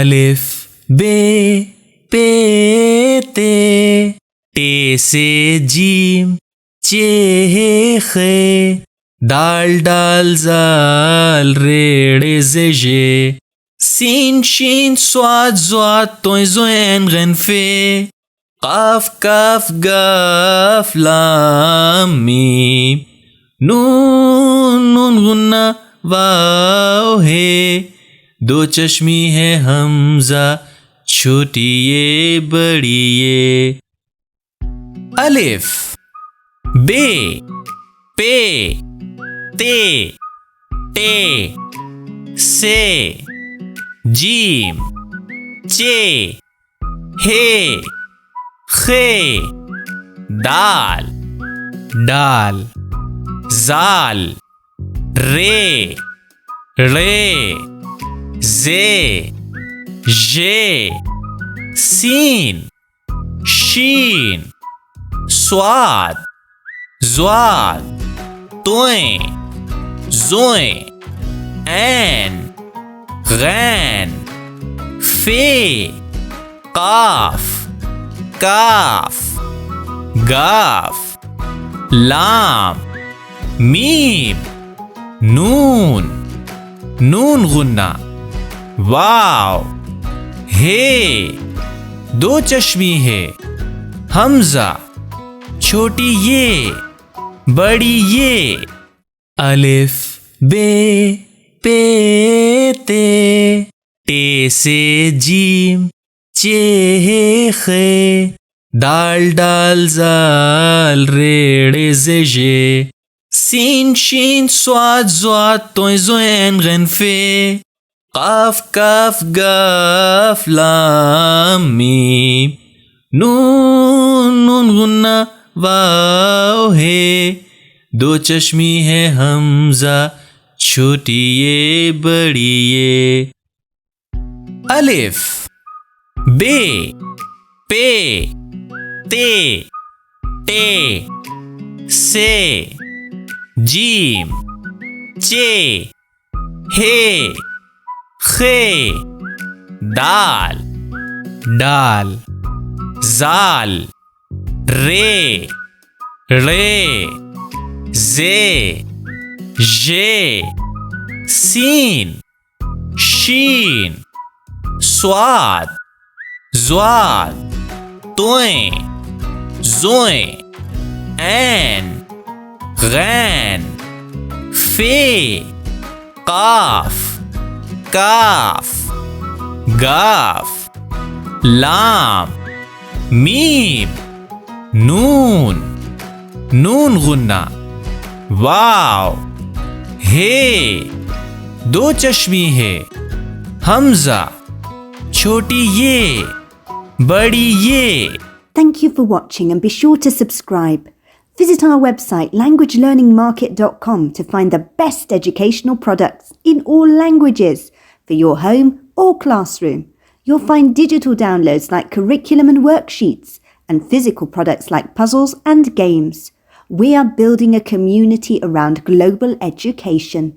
الف بے پے تے ٹے سے جیم چے خے دال ڈال زال ریڑے زیجے سین شین صاد زواد تویں زوین غین فے قاف کاف گاف لام میم نون نون غنہ واو ہے دو چشمی ہے حمزہ چھوٹی یہ بڑی یہ الف بے پے تے ٹے سے جیم چے ہے خے دال ڈال زال رے رے زے ژے سین شین صاد زواد تویں زویں عین غین فے قاف کاف گاف لام میم نون نون غنہ واو ہے دو چشمی ہے حمزہ چھوٹی یہ بڑی یہ الف بے پے تے ٹے سے جیم چے خے دال ڈال زال ریڑے زیجے سین شین صاد زواد تویں زوین غین فے قاف کاف گاف لام میم نون نون غنہ واو ہے دو چشمی ہے حمزہ چھوٹی یہ بڑی یہ الف بے پے تے ٹے سے جیم چے ہے خے دال ڈال زال رے رے زے ژے سین شین صاد زواد تویں زویں عین غین فے قاف کاف گاف لام میم نون نون غنہ واو ہے دو چشمی ہے حمزہ چھوٹی یہ بڑی یہ. Thank you for watching and be sure to subscribe. Visit our website languagelearningmarket.com to find the best educational products in all languages for your home or classroom. You'll find digital downloads like curriculum and worksheets and physical products like puzzles and games. We are building a community around global education.